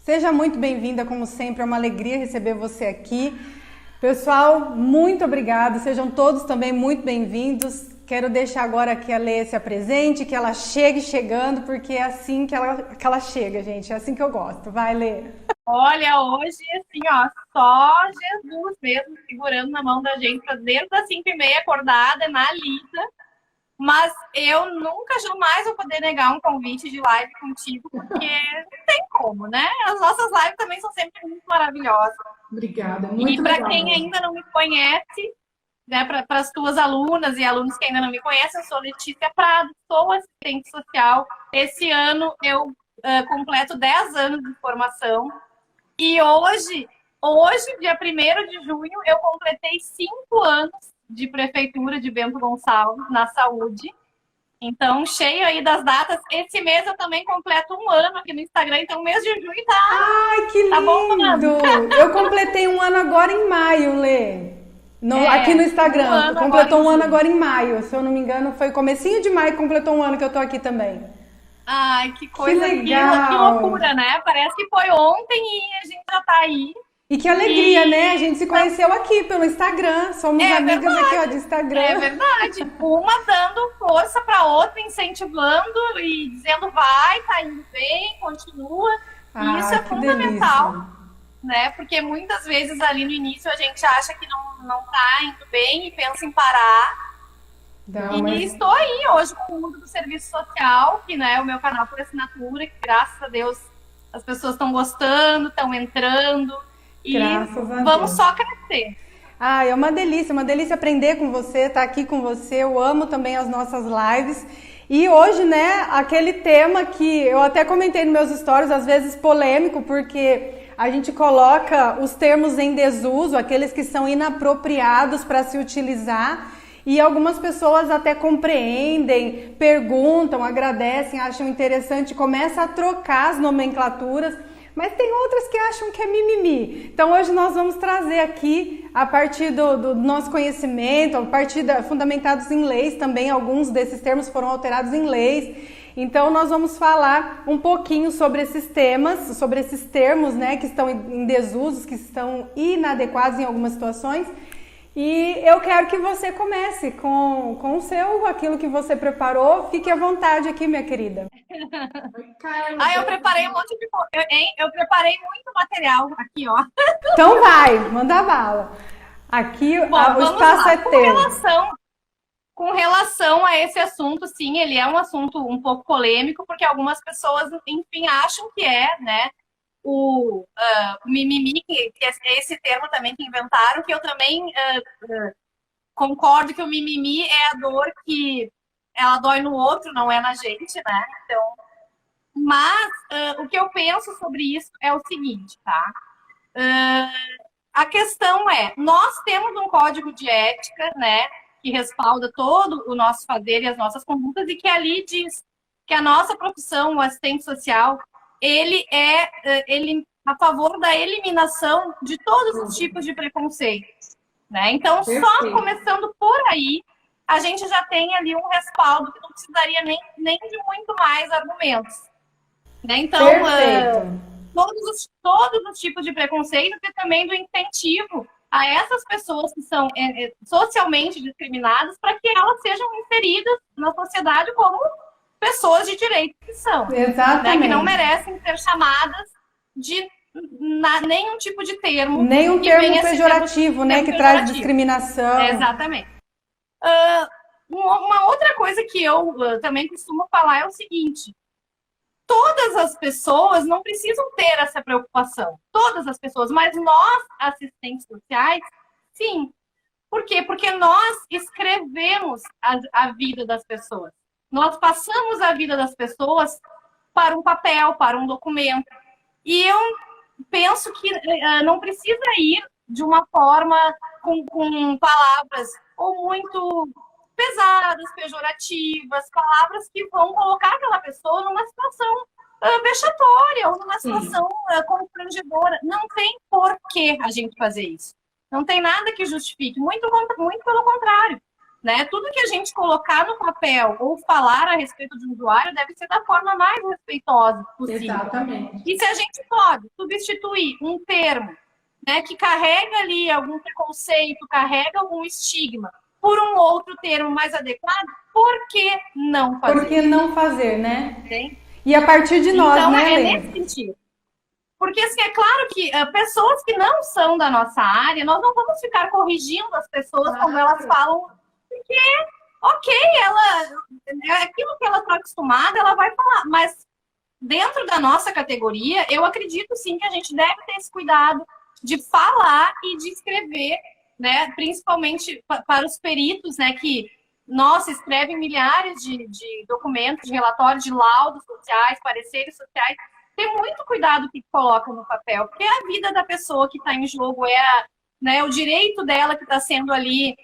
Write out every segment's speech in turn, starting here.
Seja muito bem-vinda, como sempre, é uma alegria receber você aqui. Pessoal, muito obrigada, sejam todos também muito bem-vindos. Quero deixar agora que a Lê se apresente, que ela chegue chegando, porque é assim que ela chega, gente, é assim que eu gosto. Vai, Lê! Olha, hoje, assim, ó, só Jesus mesmo segurando na mão da gente, desde as 5h30 acordada, na lida. Mas eu nunca, jamais vou poder negar um convite de live contigo, porque não tem como, né? As nossas lives também são sempre muito maravilhosas. Obrigada, E muito para legal quem mesmo. ainda não me conhece, né, para as tuas alunas e alunos que ainda não me conhecem, eu sou Letícia Prado, sou assistente social. Esse ano eu completo 10 anos de formação. E hoje, dia 1º de junho, eu completei 5 anos de prefeitura de Bento Gonçalves na saúde. Então, cheio aí das datas. Esse mês eu também completo 1 ano aqui no Instagram, então o mês de junho Ai, que tá bombando. lindo! Eu completei um ano agora em maio, Lê. Aqui no Um Instagram, ano agora completou em um ano junho. agora em maio. Se eu não me engano, foi comecinho de maio que completou um ano que eu tô aqui também. Ai, que Que coisa, que legal! loucura, né? Parece que foi ontem e a gente já tá aí. E que alegria, né? A E gente se conheceu aqui pelo Instagram. Somos é amigas aqui, ó, verdade, de é Instagram. verdade. Uma dando força para outra, incentivando e dizendo vai, tá indo bem, continua. E isso Ah, é que delícia. fundamental, né? Porque muitas vezes ali no início a gente acha que não tá indo bem e pensa em parar. Não, E mas estou aí hoje com o mundo do serviço social, que né, é o meu canal por assinatura, que graças a Deus as pessoas estão gostando, estão entrando e graças a vamos Deus. só crescer. Ah, é uma delícia aprender com você, estar aqui com você. Eu amo também as nossas lives. E hoje, né, aquele tema que eu até comentei nos meus stories, às vezes polêmico, porque a gente coloca os termos em desuso, aqueles que são inapropriados para se utilizar. E algumas pessoas até compreendem, perguntam, agradecem, acham interessante, começa a trocar as nomenclaturas, mas tem outras que acham que é mimimi. Então hoje nós vamos trazer aqui, a partir do nosso conhecimento, a partir fundamentados em leis também, alguns desses termos foram alterados em leis. Então nós vamos falar um pouquinho sobre esses temas, sobre esses termos, né, que estão em desusos, que estão inadequados em algumas situações. E eu quero que você comece com o seu, aquilo que você preparou. Fique à vontade aqui, minha querida. Eu preparei um monte de coisa. Eu preparei muito material aqui, ó. Então vai, manda bala. Aqui Bom, o vamos espaço lá. é teu. Com relação a esse assunto, sim, ele é um assunto um pouco polêmico, porque algumas pessoas, enfim, acham que é, né, o mimimi, que é esse termo também que inventaram, que eu também concordo que o mimimi é a dor que ela dói no outro, não é na gente, né? Então, mas o que eu penso sobre isso é o seguinte, tá? A questão é, nós temos um código de ética, né, que respalda todo o nosso fazer e as nossas condutas, e que ali diz que a nossa profissão, o assistente social, ele a favor da eliminação de todos os tipos de preconceito, né? Então, só Perfeito. começando por aí, a gente já tem ali um respaldo que não precisaria nem de muito mais argumentos, né? Então, Perfeito. todos os tipos de preconceito e também do incentivo a essas pessoas que são socialmente discriminadas para que elas sejam inseridas na sociedade como pessoas de direito que são, né? Que não Exatamente. merecem ser chamadas de nenhum tipo de termo Nem um que termo venha a ser pejorativo, né, termo que traz pejorativo. discriminação. Exatamente. Uma outra coisa que eu também costumo falar é o seguinte: todas as pessoas não precisam ter essa preocupação. Todas as pessoas, mas nós, assistentes sociais, sim. Por quê? Porque nós escrevemos a vida das pessoas. Nós passamos a vida das pessoas para um papel, para um documento. E eu penso que não precisa ir de uma forma com palavras ou muito pesadas, pejorativas, palavras que vão colocar aquela pessoa numa situação vexatória ou numa Sim. situação constrangedora. Não tem por que a gente fazer isso. Não tem nada que justifique, muito pelo contrário. né? Tudo que a gente colocar no papel ou falar a respeito de um usuário deve ser da forma mais respeitosa possível. Exatamente. E se a gente pode substituir um termo, né, que carrega ali algum preconceito, carrega algum estigma, por um outro termo mais adequado, por que não fazer? Por que não fazer, né? Entende? E a partir de nós, então, né, é Lê? nesse sentido. Porque, assim, é claro que pessoas que não são da nossa área, nós não vamos ficar corrigindo as pessoas quando elas falam, porque, ok, é aquilo que ela está acostumada, ela vai falar, mas dentro da nossa categoria, eu acredito sim que a gente deve ter esse cuidado de falar e de escrever, né, principalmente para os peritos, né, que, nossa, escrevem milhares de documentos, de relatórios, de laudos sociais, pareceres sociais. Tem muito cuidado que coloca no papel, porque é a vida da pessoa que está em jogo, né, o direito dela que está sendo ali,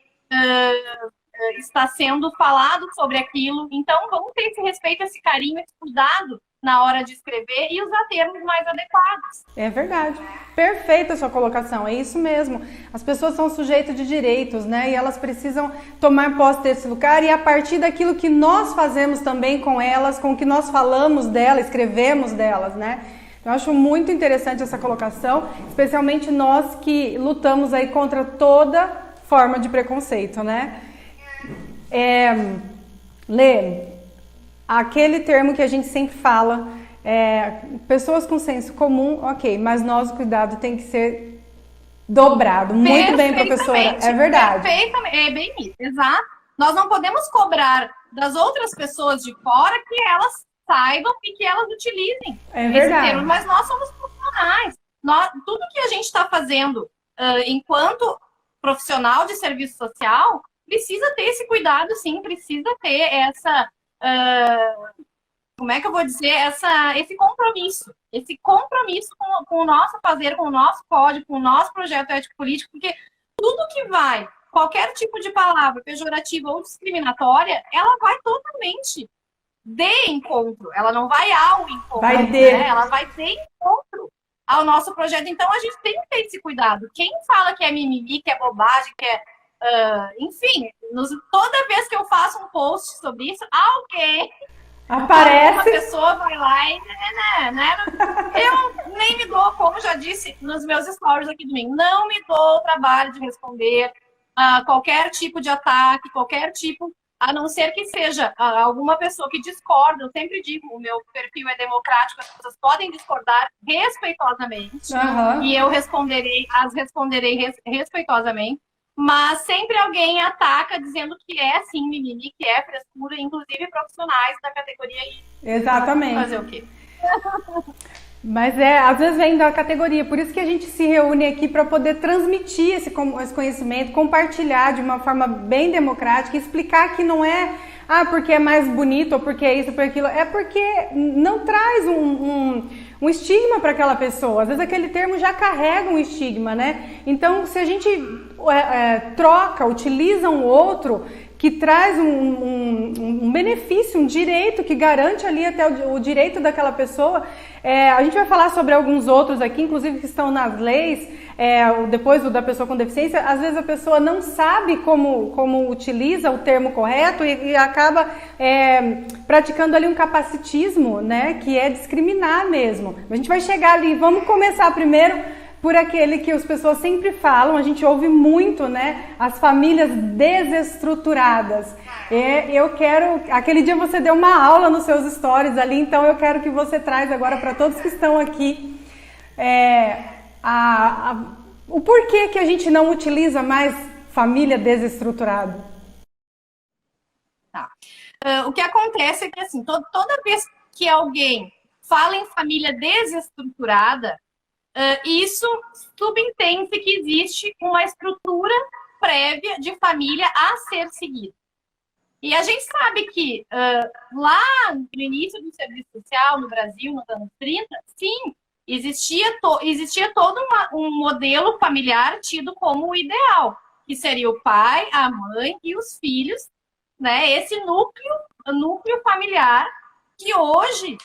está sendo falado sobre aquilo. Então, vamos ter esse respeito, esse carinho, esse cuidado na hora de escrever e usar termos mais adequados. É verdade. Perfeita a sua colocação, é isso mesmo. As pessoas são sujeitos de direitos, né? E elas precisam tomar posse desse lugar e a partir daquilo que nós fazemos também com elas, com o que nós falamos delas, escrevemos delas, né? Eu acho muito interessante essa colocação, especialmente nós que lutamos aí contra toda forma de preconceito, né? Lê, aquele termo que a gente sempre fala, pessoas com senso comum, ok, mas nosso cuidado tem que ser dobrado. Muito bem, professora, é verdade. Perfeitamente, é bem isso, exato. Nós não podemos cobrar das outras pessoas de fora que elas saibam e que elas utilizem esse termo, mas nós somos profissionais. Tudo que a gente está fazendo enquanto profissional de serviço social precisa ter esse cuidado, sim, precisa ter essa... como é que eu vou dizer, esse compromisso com o nosso fazer, com o nosso código, com o nosso projeto ético-político, porque tudo que vai, qualquer tipo de palavra pejorativa ou discriminatória, ela vai totalmente de encontro, ela não vai ao encontro, né? Ela vai de encontro ao nosso projeto. Então, a gente tem que ter esse cuidado. Quem fala que é mimimi, que é bobagem, que é... enfim, toda vez que eu faço um post sobre isso, alguém... aparece. Uma pessoa vai lá e... né? Eu nem me dou, como já disse nos meus stories aqui domingo, não me dou o trabalho de responder qualquer tipo de ataque, qualquer tipo... a não ser que seja alguma pessoa que discorda. Eu sempre digo, o meu perfil é democrático, as pessoas podem discordar respeitosamente, e eu responderei respeitosamente, mas sempre alguém ataca dizendo que é sim mimimi, que é frescura, inclusive profissionais da categoria. Exatamente. Fazer o quê? Mas às vezes vem da categoria, por isso que a gente se reúne aqui para poder transmitir esse conhecimento, compartilhar de uma forma bem democrática, explicar que não é porque é mais bonito ou porque é isso ou porque aquilo, é porque não traz um estigma para aquela pessoa. Às vezes aquele termo já carrega um estigma, né? Então, se a gente utiliza um outro que traz um benefício, um direito, que garante ali até o direito daquela pessoa. A gente vai falar sobre alguns outros aqui, inclusive que estão nas leis, depois da pessoa com deficiência. Às vezes a pessoa não sabe como utiliza o termo correto e acaba praticando ali um capacitismo, né, que é discriminar mesmo. A gente vai chegar ali, vamos começar primeiro por aquele que as pessoas sempre falam, a gente ouve muito, né? As famílias desestruturadas. Eu quero... Aquele dia você deu uma aula nos seus stories ali, então eu quero que você traz agora para todos que estão aqui o porquê que a gente não utiliza mais família desestruturada. Tá. O que acontece é que, assim, toda vez que alguém fala em família desestruturada, isso subentende que existe uma estrutura prévia de família a ser seguida. E a gente sabe que lá no início do serviço social no Brasil, nos anos 30, sim, existia todo um modelo familiar tido como o ideal, que seria o pai, a mãe e os filhos, né? Esse núcleo familiar que hoje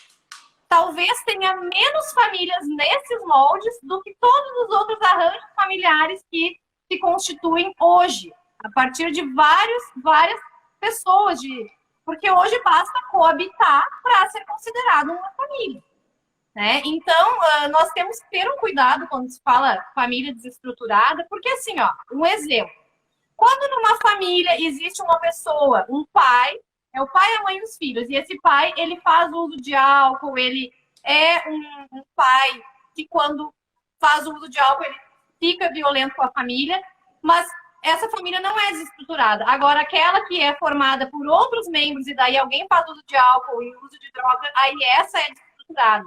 talvez tenha menos famílias nesses moldes do que todos os outros arranjos familiares que se constituem hoje. a partir de várias pessoas, porque hoje basta coabitar para ser considerado uma família. Né? Então, nós temos que ter um cuidado quando se fala família desestruturada, porque assim, ó, um exemplo. Quando numa família existe uma pessoa, um pai, é o pai, a mãe e os filhos, e esse pai, ele faz uso de álcool, ele é um pai que quando faz uso de álcool, ele fica violento com a família, mas essa família não é desestruturada. Agora, aquela que é formada por outros membros e daí alguém faz uso de álcool e uso de droga, aí essa é desestruturada.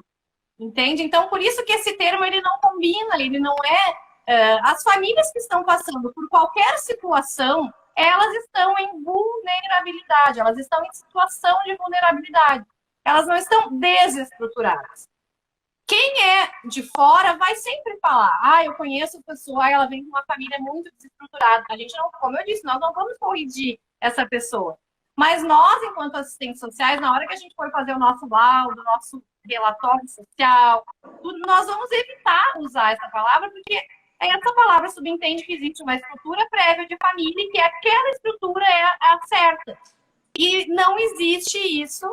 Entende? Então, por isso que esse termo ele não combina, ele não é... as famílias que estão passando por qualquer situação, elas estão em vulnerabilidade, elas estão em situação de vulnerabilidade. Elas não estão desestruturadas. Quem é de fora vai sempre falar, eu conheço a pessoa, ela vem de uma família muito desestruturada. A gente não, como eu disse, nós não vamos corrigir essa pessoa. Mas nós, enquanto assistentes sociais, na hora que a gente for fazer o nosso laudo, nosso relatório social, nós vamos evitar usar essa palavra, porque essa palavra subentende que existe uma estrutura prévia de família e que aquela estrutura é a certa. E não existe isso,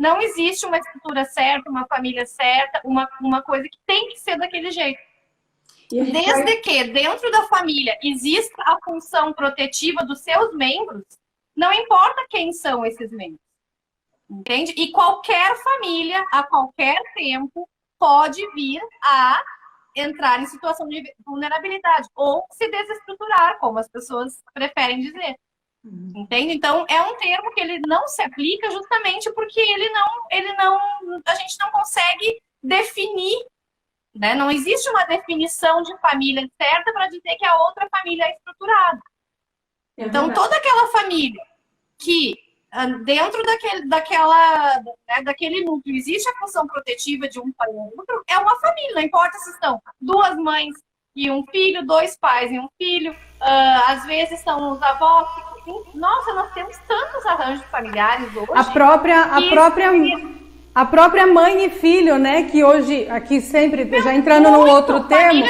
não existe uma estrutura certa, uma família certa, uma coisa que tem que ser daquele jeito. Desde que dentro da família exista a função protetiva dos seus membros, não importa quem são esses membros. Entende? E qualquer família, a qualquer tempo, pode vir a entrar em situação de vulnerabilidade ou se desestruturar, como as pessoas preferem dizer. Entende? Então, é um termo que ele não se aplica justamente porque a gente não consegue definir, né? Não existe uma definição de família certa para dizer que a outra família é estruturada. Então, toda aquela família que dentro daquele núcleo existe a função protetiva de um pai ou outro, é uma família, não importa se estão duas mães e um filho, dois pais e um filho, às vezes são os avós. Nossa, nós temos tantos arranjos familiares hoje. A própria mãe e filho, né, que hoje, aqui sempre, já entrando num outro termo,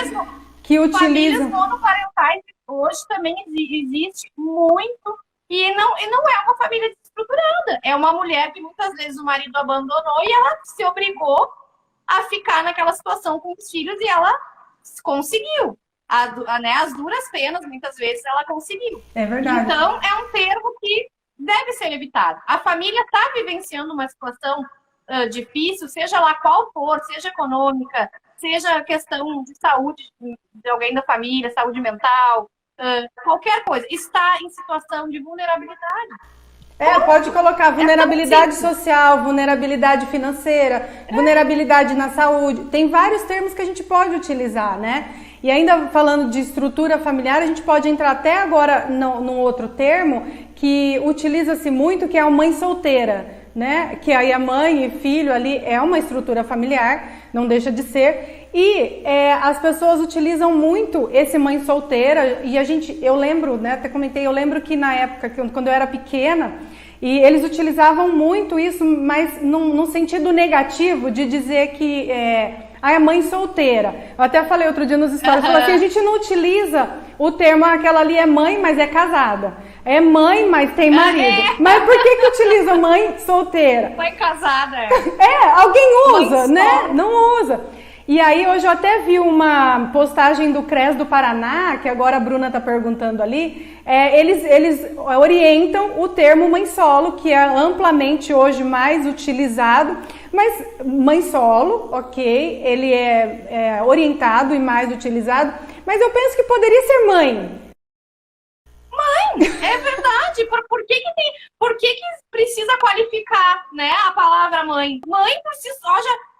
que utilizam... Famílias monoparentais hoje também existe muito, e não é uma família desestruturada. É uma mulher que muitas vezes o marido abandonou e ela se obrigou a ficar naquela situação com os filhos e ela conseguiu. As duras penas, muitas vezes, ela conseguiu. É verdade. Então, é um termo que deve ser evitado. A família está vivenciando uma situação difícil, seja lá qual for, seja econômica, seja questão de saúde de alguém da família, saúde mental, qualquer coisa, está em situação de vulnerabilidade. Pode colocar vulnerabilidade social, vulnerabilidade financeira, vulnerabilidade na saúde. Tem vários termos que a gente pode utilizar, né? E ainda falando de estrutura familiar, a gente pode entrar até agora num outro termo que utiliza-se muito, que é a mãe solteira, né? Que aí a mãe e filho ali é uma estrutura familiar, não deixa de ser. E as pessoas utilizam muito esse mãe solteira, e eu lembro, né, até comentei, eu lembro que na época, quando eu era pequena, e eles utilizavam muito isso, mas num sentido negativo, de dizer que é mãe solteira. Eu até falei outro dia nos stories, falei assim, a gente não utiliza o termo, aquela ali é mãe, mas é casada. É mãe, mas tem marido. Mas por que utiliza mãe solteira? Mãe casada. Alguém usa, né? Não usa. E aí hoje eu até vi uma postagem do CRES do Paraná, que agora a Bruna está perguntando ali, eles orientam o termo mãe solo, que é amplamente hoje mais utilizado, mas mãe solo, ok, ele é orientado e mais utilizado, mas eu penso que poderia ser mãe. É verdade. Por que precisa qualificar, né, a palavra mãe? Mãe por si só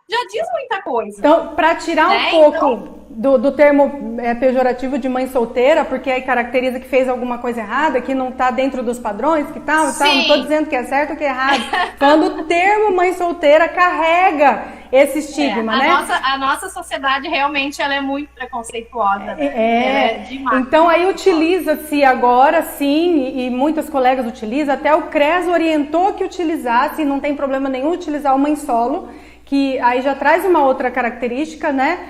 já diz muita coisa. Então, para tirar um pouco do termo pejorativo de mãe solteira, porque aí caracteriza que fez alguma coisa errada, que não está dentro dos padrões, que tal, não estou dizendo que é certo ou que é errado. Quando o termo mãe solteira carrega esse estigma, né? A nossa sociedade realmente ela é muito preconceituosa. Né? É demais. Então aí utiliza-se agora, sim, e muitos colegas utilizam, até o CRES orientou que utilizasse, não tem problema nenhum utilizar o mãe solo, que aí já traz uma outra característica, né?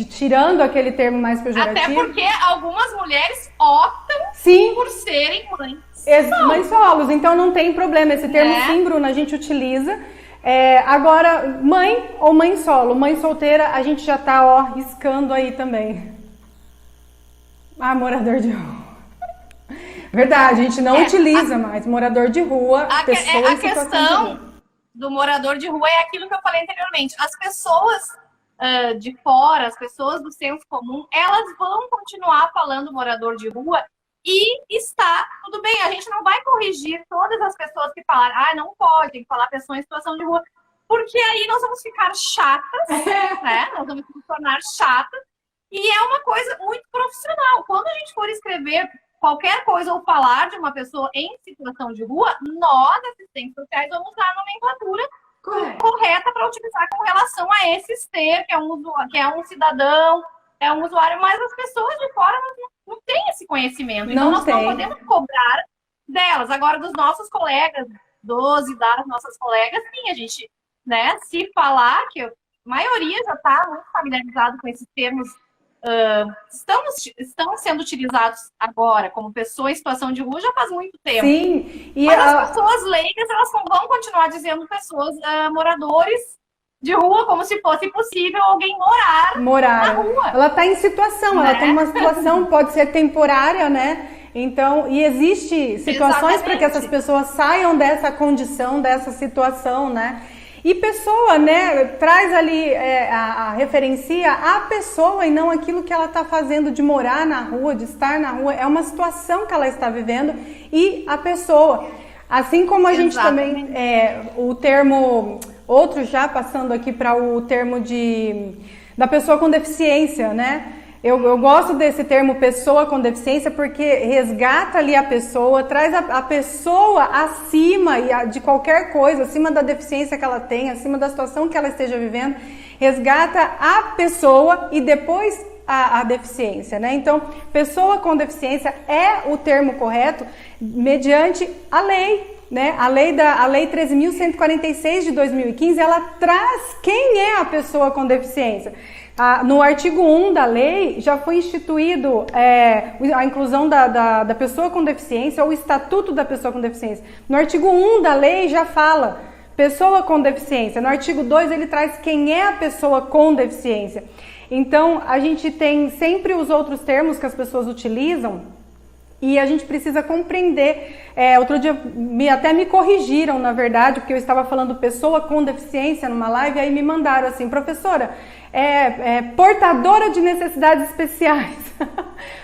Tirando aquele termo mais pejorativo. Até porque algumas mulheres optam Sim. por serem mães. Mães solos, então não tem problema. Esse termo sim, Bruna, a gente utiliza. Agora, mãe ou mãe solo, mãe solteira, a gente já tá, riscando aí também. Morador de rua. Verdade, a gente não utiliza mais morador de rua, pessoa em situação de rua. A questão do morador de rua é aquilo que eu falei anteriormente. As pessoas de fora, as pessoas do senso comum, elas vão continuar falando morador de rua e está tudo bem. A gente não vai corrigir todas as pessoas que falaram, não pode, tem que falar pessoa em situação de rua, porque aí nós vamos ficar chatas, né? Nós vamos nos tornar chatas, e é uma coisa muito profissional. Quando a gente for escrever qualquer coisa ou falar de uma pessoa em situação de rua, nós, assistentes sociais, vamos usar a nomenclatura correta para utilizar com relação a esse ser, que é um cidadão, é um usuário, mas as pessoas de fora não têm esse conhecimento. Então, nós não podemos cobrar delas. Agora, dos nossos colegas, e das nossas colegas, sim, a gente, né, se falar, que a maioria já está muito familiarizado com esses termos, estão sendo utilizados agora como pessoa em situação de rua já faz muito tempo. Sim. Mas as pessoas leigas, elas vão continuar dizendo pessoas, moradores de rua, como se fosse possível alguém morar na rua. Ela está em situação, né? Ela está em uma situação, pode ser temporária, né? Então, e existe situações para que essas pessoas saiam dessa condição, dessa situação, né? E pessoa, né, traz ali, referencia a pessoa e não aquilo que ela está fazendo de morar na rua, de estar na rua. É uma situação que ela está vivendo e a pessoa. Assim como a gente também, o termo, outro já passando aqui para o termo da pessoa com deficiência, né? Eu gosto desse termo pessoa com deficiência porque resgata ali a pessoa, traz a pessoa acima de qualquer coisa, acima da deficiência que ela tem, acima da situação que ela esteja vivendo, resgata a pessoa e depois a deficiência, né? Então, pessoa com deficiência é o termo correto mediante a lei, né? A lei 13.146 de 2015, ela traz quem é a pessoa com deficiência. No artigo 1 da lei, já foi instituído a inclusão da pessoa com deficiência, ou o estatuto da pessoa com deficiência. No artigo 1 da lei já fala pessoa com deficiência. No artigo 2 ele traz quem é a pessoa com deficiência. Então, a gente tem sempre os outros termos que as pessoas utilizam e a gente precisa compreender. Outro dia até me corrigiram, na verdade, porque eu estava falando pessoa com deficiência numa live, aí me mandaram assim, professora, portadora de necessidades especiais.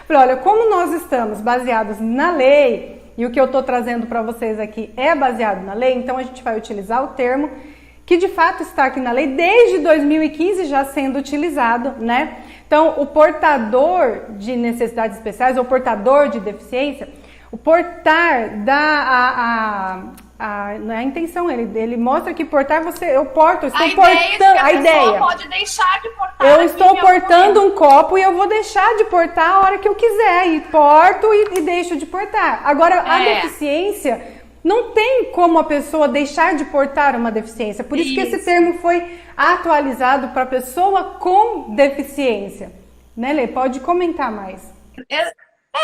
Falei, olha, como nós estamos baseados na lei, e o que eu estou trazendo para vocês aqui é baseado na lei, então a gente vai utilizar o termo que de fato está aqui na lei desde 2015 já sendo utilizado, né? Então, o portador de necessidades especiais ou portador de deficiência, o portar não é a intenção, ele mostra que portar eu porto, eu estou portando a ideia pode deixar de portar. Eu estou portando um copo e eu vou deixar de portar a hora que eu quiser, e porto e deixo de portar. Agora, a deficiência, não tem como a pessoa deixar de portar uma deficiência, por isso que esse termo foi atualizado para pessoa com deficiência. Né, Lê? Pode comentar mais.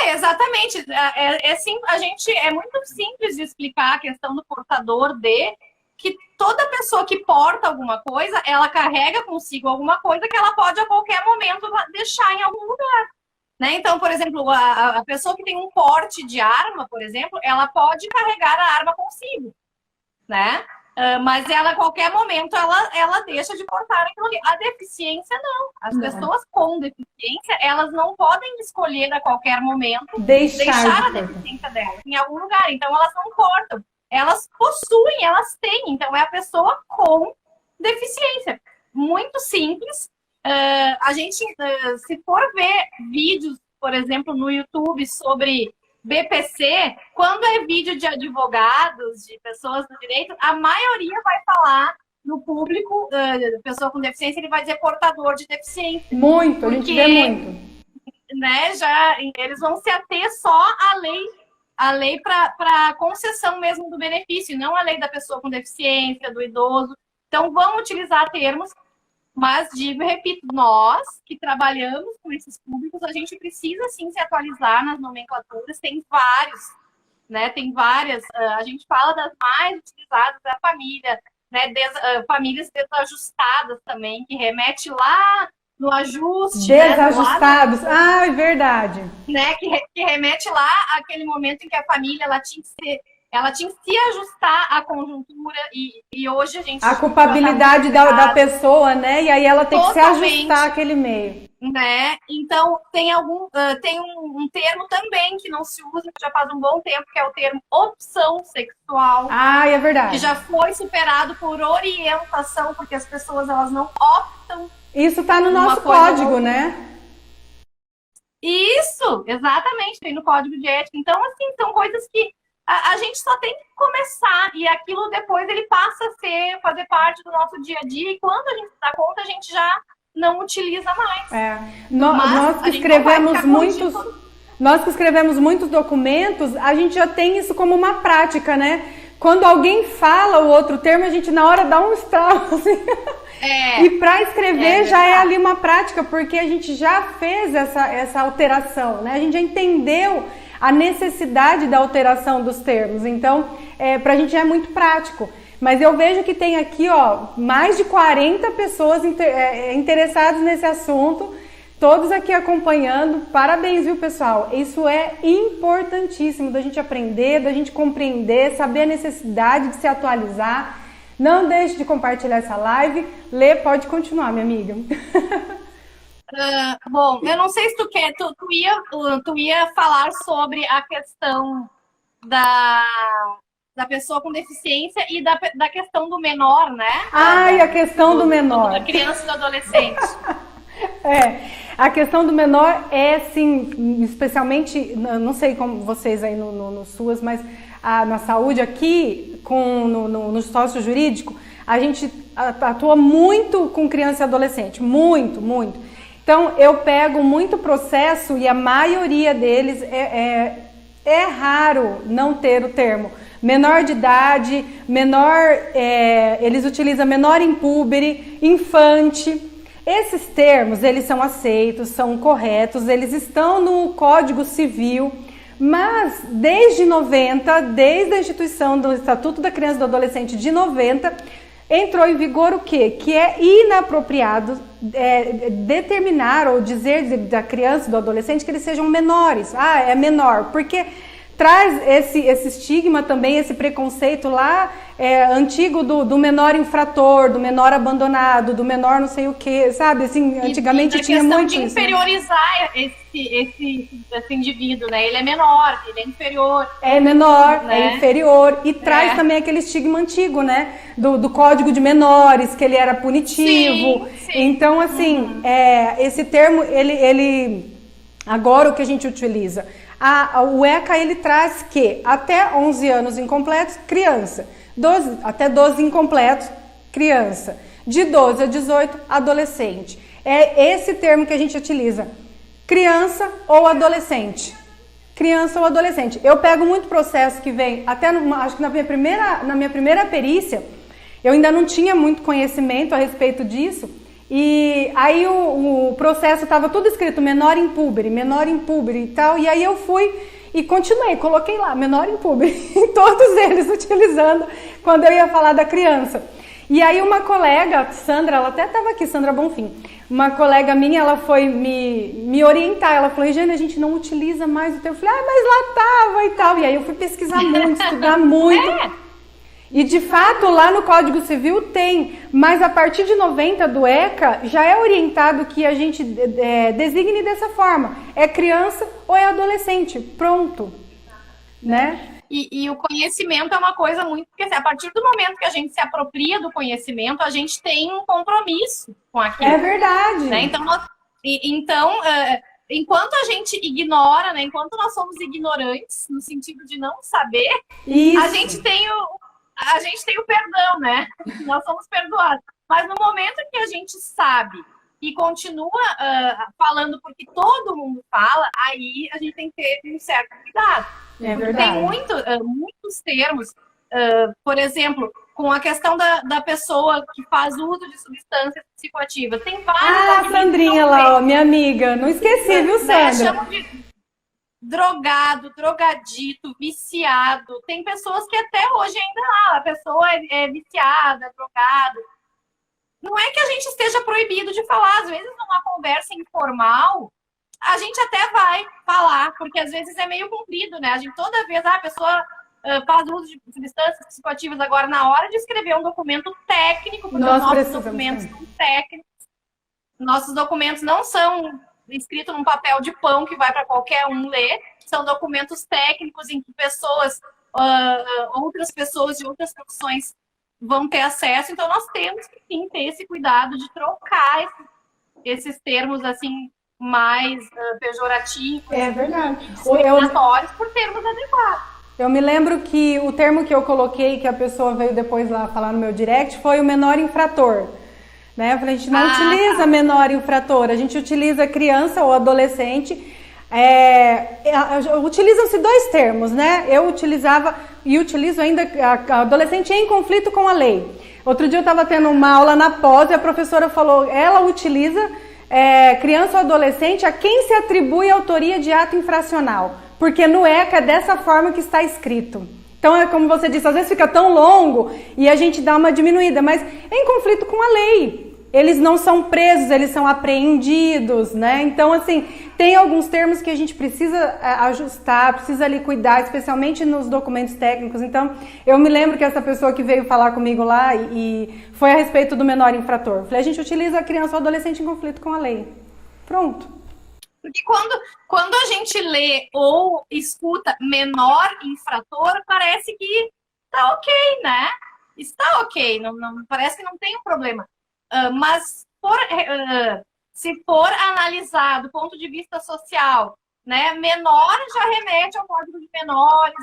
Exatamente. É muito simples de explicar a questão do portador que toda pessoa que porta alguma coisa, ela carrega consigo alguma coisa que ela pode a qualquer momento deixar em algum lugar. Né? Então, por exemplo, a pessoa que tem um porte de arma, por exemplo, ela pode carregar a arma consigo, né? Mas ela, a qualquer momento, ela deixa de portar aquilo ali. A deficiência, não. As pessoas com deficiência, elas não podem escolher a qualquer momento deixar a deficiência dela em algum lugar. Então, elas não portam. Elas possuem, elas têm. Então, é a pessoa com deficiência. Muito simples. A gente, se for ver vídeos, por exemplo, no YouTube sobre BPC, quando é vídeo de advogados, de pessoas do direito, a maioria vai falar no público, pessoa com deficiência, ele vai dizer portador de deficiência. Muito, a gente vê muito. Né, eles vão se ater só à lei para concessão mesmo do benefício, não a lei da pessoa com deficiência, do idoso. Então, vamos utilizar termos, mas digo e repito, nós que trabalhamos com esses públicos, a gente precisa sim se atualizar nas nomenclaturas, tem vários, né? Tem várias, a gente fala das mais utilizadas, da família, né? Famílias desajustadas também, que remete lá no ajuste. Desajustados, né? Ah, é verdade. Né? Que remete lá àquele momento em que a família ela tinha que se ajustar à conjuntura e hoje a gente... A culpabilidade da pessoa, né? E aí ela tem que se ajustar àquele meio. Né? Então, tem um termo também que não se usa, que já faz um bom tempo, que é o termo opção sexual. Ah, é verdade. Que já foi superado por orientação, porque as pessoas elas não optam. Isso tá no nosso código, né? Isso, exatamente, tem no código de ética. Então, assim, são coisas que a gente só tem que começar, e aquilo depois ele passa a fazer parte do nosso dia a dia, e quando a gente se dá conta, a gente já não utiliza mais. Nós que escrevemos muitos documentos, a gente já tem isso como uma prática, né? Quando alguém fala o outro termo, a gente na hora dá um estralo, assim. E para escrever já é ali uma prática, porque a gente já fez essa alteração, né? A gente já entendeu a necessidade da alteração dos termos. Então, para a gente é muito prático. Mas eu vejo que tem aqui, ó, mais de 40 pessoas interessadas nesse assunto, todos aqui acompanhando. Parabéns, viu, pessoal? Isso é importantíssimo da gente aprender, da gente compreender, saber a necessidade de se atualizar. Não deixe de compartilhar essa live. Lê, pode continuar, minha amiga. Bom, eu não sei se tu quer, tu ia falar sobre a questão da pessoa com deficiência e da questão do menor, né? E a questão do menor. Da criança e do adolescente. A questão do menor é, sim, especialmente, não sei como vocês aí no SUAS, mas na saúde aqui, no sócio jurídico, a gente atua muito com criança e adolescente, muito, muito. Então, eu pego muito processo e a maioria deles é raro não ter o termo menor de idade, eles utilizam menor impúbere, infante. Esses termos, eles são aceitos, são corretos, eles estão no Código Civil, mas desde 90, desde a instituição do Estatuto da Criança e do Adolescente de 90, entrou em vigor o quê? Que é inapropriado determinar ou dizer da criança e do adolescente que eles sejam menores. É menor, porque traz esse estigma também, esse preconceito lá antigo do menor infrator, do menor abandonado, do menor não sei o que, sabe? Assim, antigamente tinha muito de inferiorizar esse indivíduo, né? Ele é menor, ele é inferior. É menor, né? É inferior. E traz também aquele estigma antigo, né? Do Código de Menores, que ele era punitivo. Sim. Então, assim, esse termo, ele agora o que a gente utiliza? O ECA, ele traz que até 11 anos incompletos, criança. Até 12 incompletos, criança. De 12 a 18, adolescente. É esse termo que a gente utiliza. Criança ou adolescente. Criança ou adolescente. Eu pego muito processo que vem, acho que na minha primeira perícia, eu ainda não tinha muito conhecimento a respeito disso. E aí o processo estava tudo escrito menor impúbere e tal, e aí eu fui e continuei, coloquei lá menor impúbere, todos eles utilizando quando eu ia falar da criança. E aí uma colega, Sandra, ela até estava aqui, Sandra Bonfim, uma colega minha, ela foi me orientar, ela falou, Jane, a gente não utiliza mais o termo. Eu falei, mas lá estava e tal, e aí eu fui pesquisar muito, estudar muito. E de fato lá no Código Civil tem, mas a partir de 90 do ECA já é orientado que a gente designe dessa forma. É criança ou é adolescente, pronto, né? E o conhecimento é uma coisa muito... Porque assim, a partir do momento que a gente se apropria do conhecimento, a gente tem um compromisso com aquilo. É verdade. Né? Então, enquanto a gente ignora, né? Enquanto nós somos ignorantes, no sentido de não saber, a gente tem o perdão, né? Nós somos perdoados. Mas no momento que a gente sabe e continua falando porque todo mundo fala, aí a gente tem que ter um certo cuidado. É verdade. Tem muitos termos, por exemplo, com a questão da pessoa que faz uso de substâncias psicoativas. Tem vários. Sandrinha lá, ó, minha amiga. Não esqueci, viu, Sandra? Chamam de drogado, drogadito, viciado. Tem pessoas que até hoje ainda a pessoa é viciada, drogada. Não é que a gente esteja proibido de falar. Às vezes, numa conversa informal, a gente até vai falar, porque às vezes é meio comprido, né? A gente toda vez, a pessoa faz uso de substâncias psicoativas. Agora, na hora de escrever um documento técnico, porque os nossos documentos são técnicos, nossos documentos não são escritos num papel de pão que vai para qualquer um ler, são documentos técnicos em que pessoas, outras pessoas de outras profissões vão ter acesso. Então, nós temos que sim, ter esse cuidado de trocar esses termos assim mais pejorativos, discriminatórios, por termos adequados. Eu me lembro que o termo que eu coloquei, que a pessoa veio depois lá falar no meu direct, foi o menor infrator. Né? Eu falei, a gente não utiliza menor infrator, a gente utiliza criança ou adolescente. Utilizam-se dois termos, né? Eu utilizava e utilizo ainda a adolescente em conflito com a lei. Outro dia eu estava tendo uma aula na pós e a professora falou, ela utiliza criança ou adolescente a quem se atribui a autoria de ato infracional, porque no ECA é dessa forma que está escrito. Então é como você disse, às vezes fica tão longo e a gente dá uma diminuída, mas é em conflito com a lei. Eles não são presos, eles são apreendidos, né? Então, assim, tem alguns termos que a gente precisa ajustar, precisa ali cuidar, especialmente nos documentos técnicos. Então, eu me lembro que essa pessoa que veio falar comigo lá e foi a respeito do menor infrator. Eu falei, a gente utiliza a criança ou adolescente em conflito com a lei. Pronto. Porque quando a gente lê ou escuta menor infrator, parece que tá ok, né? Está ok, não, parece que não tem um problema. Mas se for analisar do ponto de vista social, né, menor já remete ao Código de Menores,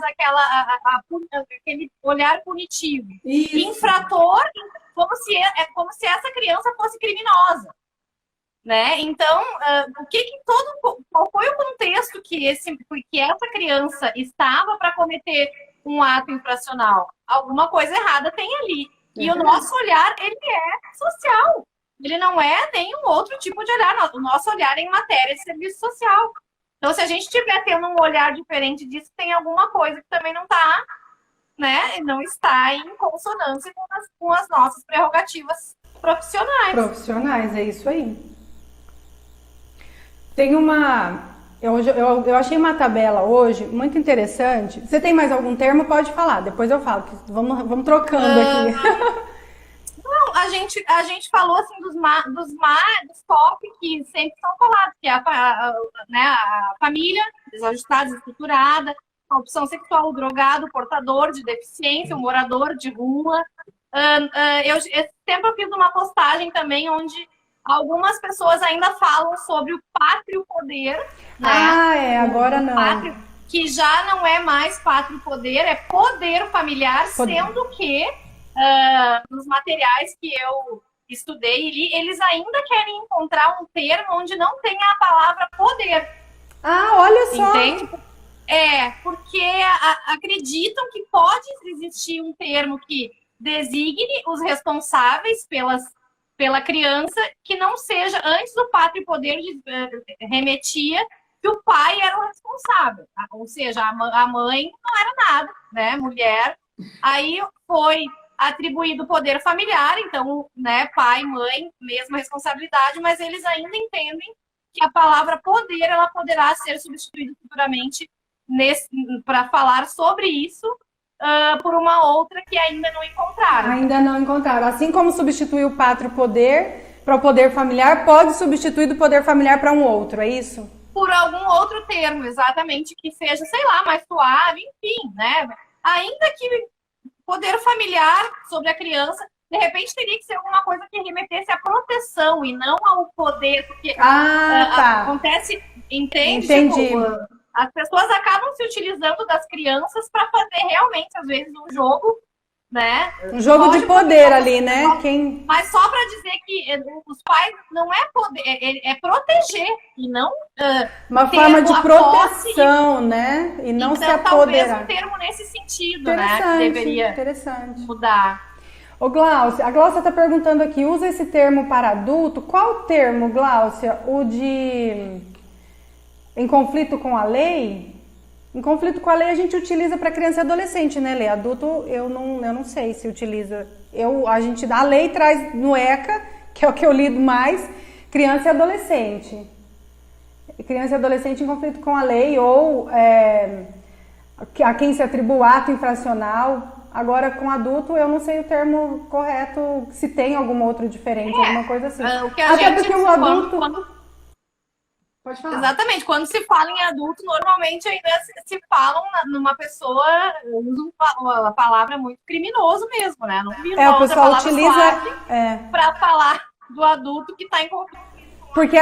aquele olhar punitivo. Isso. Infrator, como se essa criança fosse criminosa. Né? Então, qual foi o contexto que essa criança estava para cometer um ato infracional? Alguma coisa errada tem ali. E o nosso olhar, ele é social. Ele não é nenhum outro tipo de olhar. O nosso olhar é em matéria de serviço social. Então, se a gente estiver tendo um olhar diferente disso, tem alguma coisa que também não está, né? Não está em consonância com as nossas prerrogativas profissionais. Profissionais, é isso aí. Tem eu achei uma tabela hoje muito interessante. Você tem mais algum termo? Pode falar, depois eu falo. Vamos trocando aqui. Não, a gente falou assim dos top que sempre são falados, que é a família desajustada, desestruturada, a opção sexual, o drogado, o portador de deficiência, o morador de rua. Esse tempo eu fiz uma postagem também onde algumas pessoas ainda falam sobre o pátrio poder. Né? Agora não. Pátrio, que já não é mais pátrio poder, é poder familiar, sendo que nos materiais que eu estudei e li, eles ainda querem encontrar um termo onde não tenha a palavra poder. Olha só. Entende? Porque acreditam que pode existir um termo que designe os responsáveis pela criança, que não seja, antes do pátrio poder remetia que o pai era o responsável, ou seja, a mãe não era nada, né, mulher. Aí foi atribuído o poder familiar, então, né, pai, mãe, mesma responsabilidade, mas eles ainda entendem que a palavra poder, ela poderá ser substituída futuramente para falar sobre isso, por uma outra que ainda não encontraram. Ainda não encontraram. Assim como substituir o pátrio poder para o poder familiar, pode substituir do poder familiar para um outro, é isso? Por algum outro termo, exatamente, que seja, sei lá, mais suave, enfim, né? Ainda que poder familiar sobre a criança, de repente teria que ser alguma coisa que remetesse à proteção e não ao poder, porque acontece, entende? Entendi. Tipo, as pessoas acabam se utilizando das crianças para fazer realmente, às vezes, um jogo, né? Um jogo de poder ali, né? Mas só para dizer que os pais não é poder, é proteger e não uma forma de proteção, né? E não então, se apoderar. Talvez um termo nesse sentido, né? Que deveria mudar. Ô, Gláucia, a Gláucia está perguntando aqui, usa esse termo para adulto? Qual termo, Gláucia? O de em conflito com a lei? Em conflito com a lei a gente utiliza para criança e adolescente, né, Lê? Adulto eu não sei se utiliza. A lei traz no ECA, que é o que eu lido mais, criança e adolescente. Criança e adolescente em conflito com a lei ou a quem se atribui ato infracional. Agora, com adulto, eu não sei o termo correto, se tem algum outro diferente, alguma coisa assim. O que a Até gente, porque o adulto... Pode falar. Exatamente. Quando se fala em adulto, normalmente ainda se falam numa pessoa, usam a palavra muito criminoso mesmo, né? Não vi o pessoal utiliza para falar do adulto que está em conflito. Porque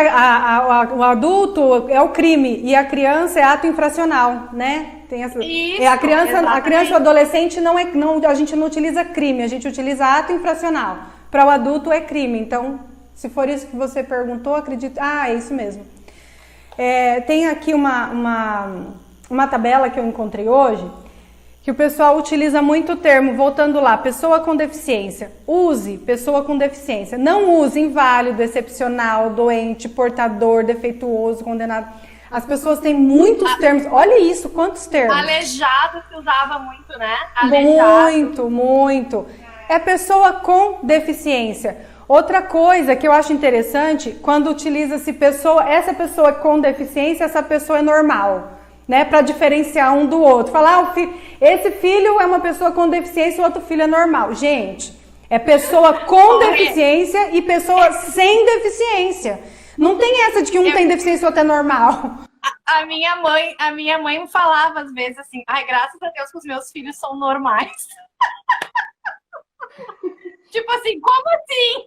o adulto é o crime e a criança é ato infracional, né? Tem essa... Isso, a criança e o adolescente a gente não utiliza crime, a gente utiliza ato infracional. Para o adulto é crime. Então, se for isso que você perguntou, acredito. É isso mesmo. Tem aqui uma tabela que eu encontrei hoje, que o pessoal utiliza muito o termo, voltando lá, pessoa com deficiência. Use pessoa com deficiência. Não use inválido, excepcional, doente, portador, defeituoso, condenado. As pessoas têm muitos termos. Olha isso, quantos termos. Aleijado se usava muito, né? Aleijado. Muito. É pessoa com deficiência. Outra coisa que eu acho interessante, quando utiliza-se essa pessoa com deficiência, essa pessoa é normal, né? Para diferenciar um do outro. Falar, esse filho é uma pessoa com deficiência, o outro filho é normal. Gente, é pessoa com deficiência e pessoa sem deficiência. Não tem essa de que um tem deficiência e o outro é normal. A minha mãe me falava às vezes assim, graças a Deus que os meus filhos são normais. Tipo assim, como assim?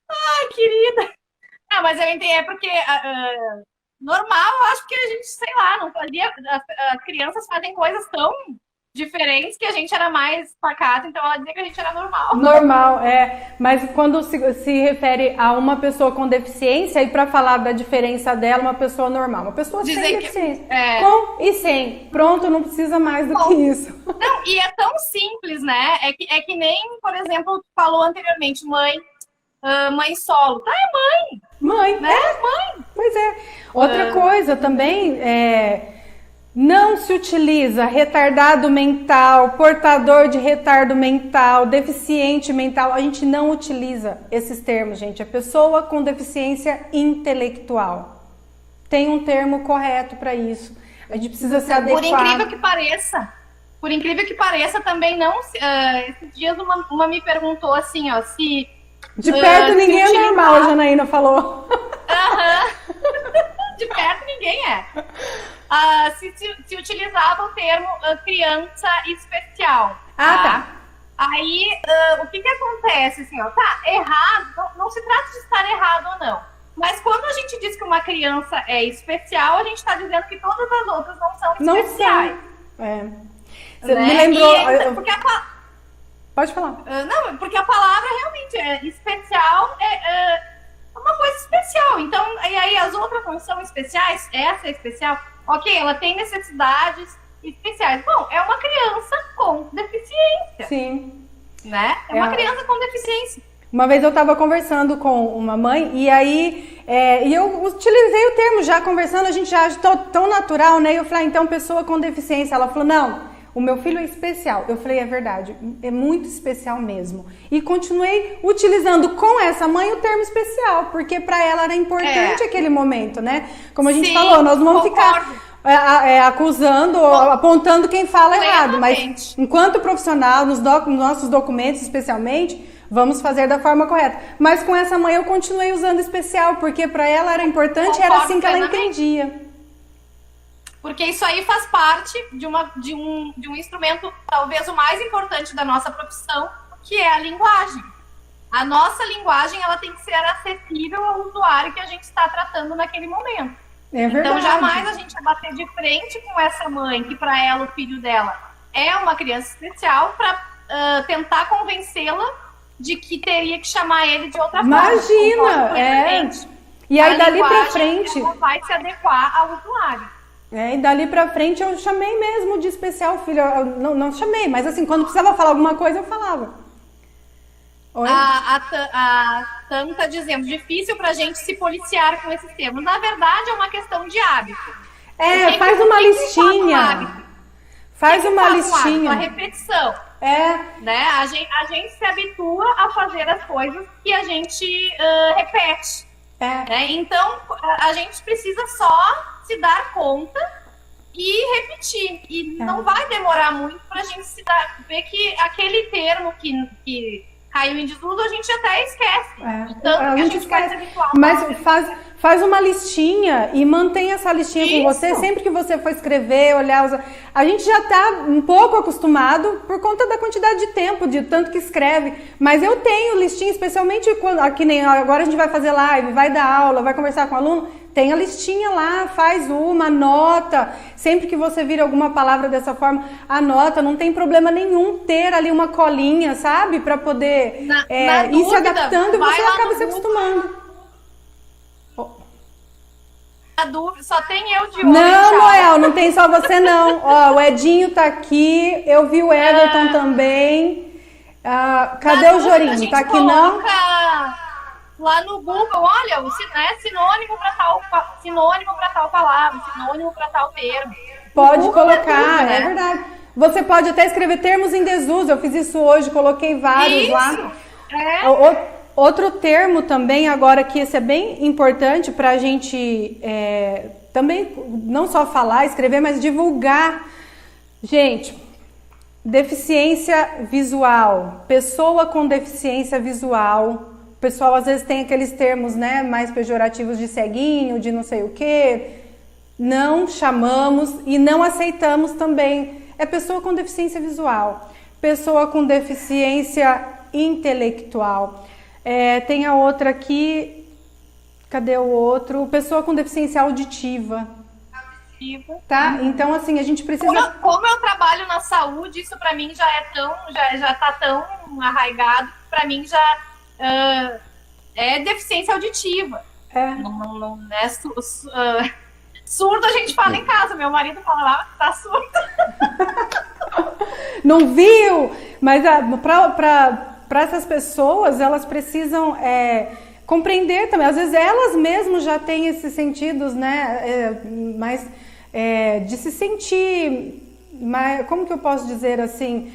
Ai, querida. Não, mas eu entendo, porque normal, eu acho que a gente, sei lá, não fazia. As crianças fazem coisas tão diferentes que a gente era mais pacato, então ela dizia que a gente era normal. Normal, mas quando se refere a uma pessoa com deficiência, e para falar da diferença dela, uma pessoa normal, uma pessoa sem deficiência. Com e sem. Pronto, não precisa mais do que isso. Não, e é tão simples, né? É que nem, por exemplo, tu falou anteriormente, mãe solo. Mãe, né? Mãe. Pois é. Outra coisa também não se utiliza retardado mental, portador de retardo mental, deficiente mental. A gente não utiliza esses termos, gente. É pessoa com deficiência intelectual. Tem um termo correto para isso. A gente precisa se adequar. Por incrível que pareça, também não. Esses dias uma me perguntou assim, ó, se. De perto ninguém é normal, a Janaína falou. De perto ninguém é. Se utilizava o termo criança especial. Tá. Aí, o que acontece? Assim, ó, tá errado, não se trata de estar errado ou não. Mas quando a gente diz que uma criança é especial, a gente está dizendo que todas as outras não são especiais. Você me lembrou... Pode falar. Não, porque a palavra realmente especial é uma coisa especial. Então, e aí as outras não são especiais, essa é especial. Ok, ela tem necessidades especiais. Bom, é uma criança com deficiência. Sim. Né? É uma criança com deficiência. Uma vez eu estava conversando com uma mãe e aí e eu utilizei o termo já conversando, a gente já acha tão natural, né? E eu falei, então pessoa com deficiência. Ela falou, não. O meu filho é especial. Eu falei, é verdade, é muito especial mesmo. E continuei utilizando com essa mãe o termo especial, porque para ela era importante aquele momento, né? Como a gente falou, nós não vamos ficar acusando ou apontando quem fala errado, mas enquanto profissional, nos nossos documentos especialmente, vamos fazer da forma correta. Mas com essa mãe eu continuei usando especial, porque para ela era importante e era assim que ela entendia. Porque isso aí faz parte de um instrumento, talvez o mais importante da nossa profissão, que é a linguagem. A nossa linguagem, ela tem que ser acessível ao usuário que a gente está tratando naquele momento. É verdade. Então, jamais a gente vai bater de frente com essa mãe, que para ela, o filho dela é uma criança especial, para tentar convencê-la de que teria que chamar ele de outra forma. Imagina! E aí, dali para frente... ela vai se adequar ao usuário. E dali pra frente eu chamei mesmo de especial filho. Eu não chamei, mas assim, quando precisava falar alguma coisa, eu falava. Oi? A Tam está dizendo, difícil para a gente se policiar com esses termos. Na verdade, é uma questão de hábito. Faz uma listinha. Faz uma listinha. Uma repetição. Né? A gente se habitua a fazer as coisas que a gente repete. Né? Então, a gente precisa só se dar conta e repetir. E não vai demorar muito para a gente ver que aquele termo que caiu em desuso, a gente até esquece. Tanto a que gente esquece. Mas faz uma listinha e mantém essa listinha com você. Sempre que você for escrever, olhar... A gente já está um pouco acostumado por conta da quantidade de tempo, de tanto que escreve. Mas eu tenho listinha, especialmente quando... Aqui nem agora a gente vai fazer live, vai dar aula, vai conversar com o aluno. Tem a listinha lá, faz uma, anota. Sempre que você vir alguma palavra dessa forma, anota. Não tem problema nenhum ter ali uma colinha, sabe? Para poder ir se adaptando e você acaba se acostumando. A dúvida, só tem eu de hoje. Não, Noel, não tem só você não. Ó, o Edinho tá aqui, eu vi o Everton também. Cadê o Jorinho? Tá aqui não? Lá no Google, olha, sinônimo para tal palavra, sinônimo para tal termo. Pode colocar, é verdade. Você pode até escrever termos em desuso. Eu fiz isso hoje, coloquei vários lá. Outro termo também, agora que esse é bem importante para a gente também não só falar, escrever, mas divulgar. Gente, deficiência visual, pessoa com deficiência visual. O pessoal às vezes tem aqueles termos, né, mais pejorativos de ceguinho, de não sei o quê. Não chamamos e não aceitamos também. É pessoa com deficiência visual, pessoa com deficiência intelectual. Tem a outra aqui, cadê o outro? Pessoa com deficiência auditiva. Tá? Então, assim, a gente precisa... Como eu trabalho na saúde, isso pra mim já tá tão arraigado, pra mim já é deficiência auditiva. Não é surdo, a gente fala em casa. Meu marido fala lá que tá surdo. Não viu? Mas para essas pessoas, elas precisam compreender também. Às vezes elas mesmas já têm esses sentidos, né? Mas de se sentir... Como que eu posso dizer assim?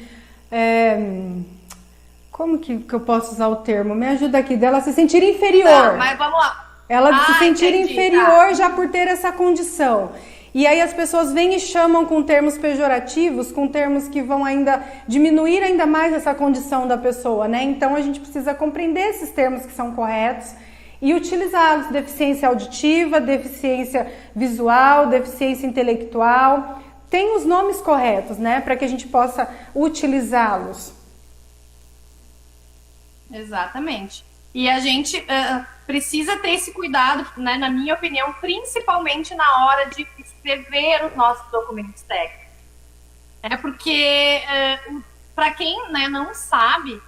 Como que eu posso usar o termo? Me ajuda aqui. Dela se sentir inferior. Mas vamos lá. Ela se sentir inferior já por ter essa condição. E aí as pessoas vêm e chamam com termos pejorativos, com termos que vão ainda diminuir ainda mais essa condição da pessoa, né? Então a gente precisa compreender esses termos que são corretos e utilizá-los. Deficiência auditiva, deficiência visual, deficiência intelectual. Tem os nomes corretos, né? Para que a gente possa utilizá-los. Exatamente. E a gente precisa ter esse cuidado, né, na minha opinião, principalmente na hora de escrever os nossos documentos técnicos. Porque, para quem, né, não sabe,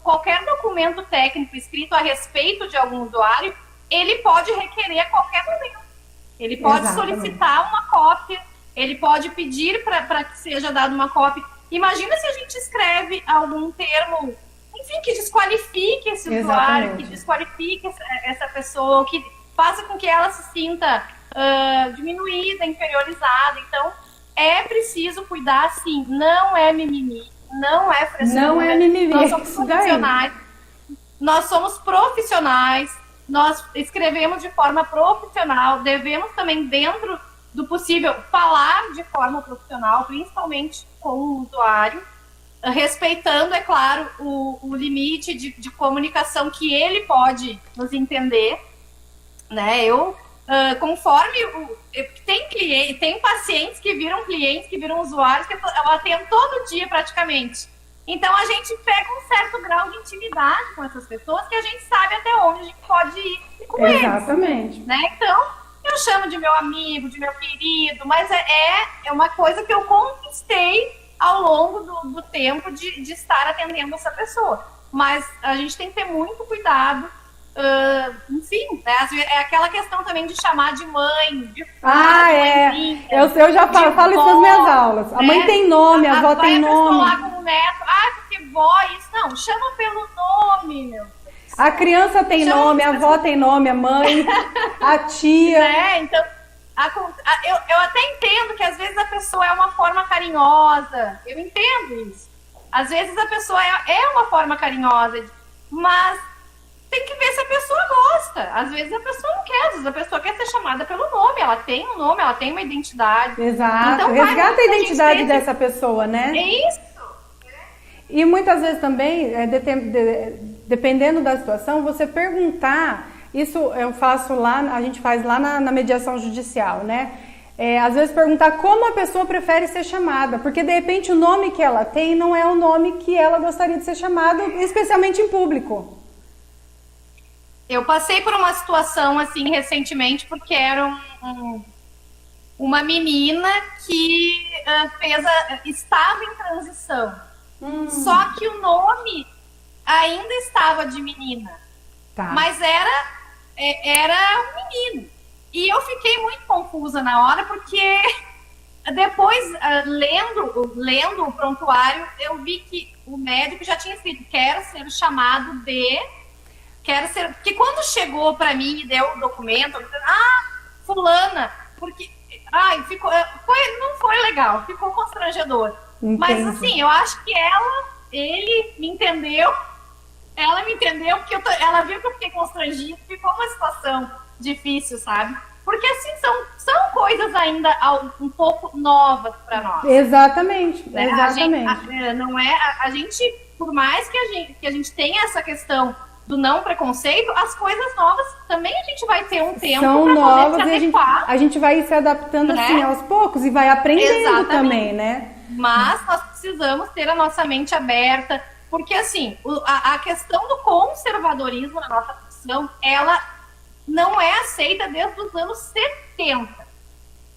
qualquer documento técnico escrito a respeito de algum usuário, ele pode requerer a qualquer momento. Ele pode solicitar uma cópia, ele pode pedir para que seja dada uma cópia. Imagina se a gente escreve algum termo, enfim, que desqualifique esse usuário, que desqualifique essa pessoa, que faça com que ela se sinta diminuída, inferiorizada. Então, é preciso cuidar, sim. Não é mimimi, não é frescura. Não é mimimi. Nós somos profissionais. Nós somos profissionais. Nós escrevemos de forma profissional. Devemos também, dentro do possível, falar de forma profissional, principalmente com o usuário, respeitando, é claro, o limite de comunicação que ele pode nos entender, né? Conforme tem pacientes que viram clientes, que viram usuários, que eu atendo todo dia praticamente. Então a gente pega um certo grau de intimidade com essas pessoas, que a gente sabe até onde a gente pode ir com eles. Exatamente. Né? Então eu chamo de meu amigo, de meu querido, mas é uma coisa que eu conquistei ao longo do tempo de estar atendendo essa pessoa. Mas a gente tem que ter muito cuidado. Enfim, né? É aquela questão também de chamar de mãe, de mãezinha, eu já falo isso nas minhas aulas. Né? A mãe tem nome, a avó tem nome. Vai lá com o neto, porque vó, isso não, chama pelo nome, nome, meu. A criança tem nome, a avó tem nome, a mãe, a tia. Então, eu até entendo que às vezes a pessoa é uma forma carinhosa. Eu entendo isso. Às vezes a pessoa é uma forma carinhosa, mas tem que ver se a pessoa gosta. Às vezes a pessoa não quer, às vezes a pessoa quer ser chamada pelo nome. Ela tem um nome, ela tem uma identidade. Exato. Então, resgata a identidade dessa pessoa, né? É isso. E muitas vezes também, dependendo da situação, você perguntar, isso eu faço lá, a gente faz lá na mediação judicial, né? Às vezes perguntar como a pessoa prefere ser chamada, porque de repente o nome que ela tem não é o nome que ela gostaria de ser chamada, especialmente em público. Eu passei por uma situação assim recentemente, porque era uma menina que estava em transição. Só que o nome ainda estava de menina, mas era um menino. E eu fiquei muito confusa na hora, porque depois, lendo o prontuário, eu vi que o médico já tinha escrito, quero ser chamado de... Porque quando chegou para mim e deu o documento, fulana, porque... não foi legal, ficou constrangedor. Entendi. Mas assim, eu acho que ele me entendeu, ela me entendeu, porque ela viu que eu fiquei constrangida, ficou uma situação difícil, sabe? Porque assim, são coisas ainda um pouco novas para nós. Exatamente, né? exatamente. A gente, por mais que a gente tenha essa questão do não preconceito, as coisas novas também a gente vai ter um tempo para poder se adequar. A gente vai se adaptando, né? Assim aos poucos e vai aprendendo também, né? Mas nós precisamos ter a nossa mente aberta, porque assim, a questão do conservadorismo na nossa profissão, ela não é aceita desde os anos 70.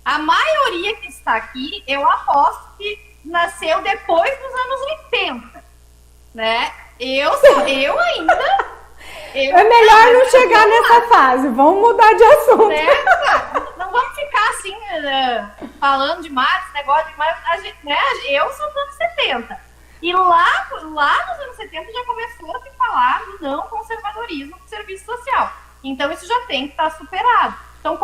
A maioria que está aqui, eu aposto que nasceu depois dos anos 80, né? Eu ainda... É melhor não chegar nessa fase, vamos mudar de assunto. Né? Não vamos ficar assim, falando demais, esse negócio demais. Eu sou dos anos 70. E lá nos anos 70 já começou a se falar do não conservadorismo do serviço social. Então isso já tem que estar superado. Então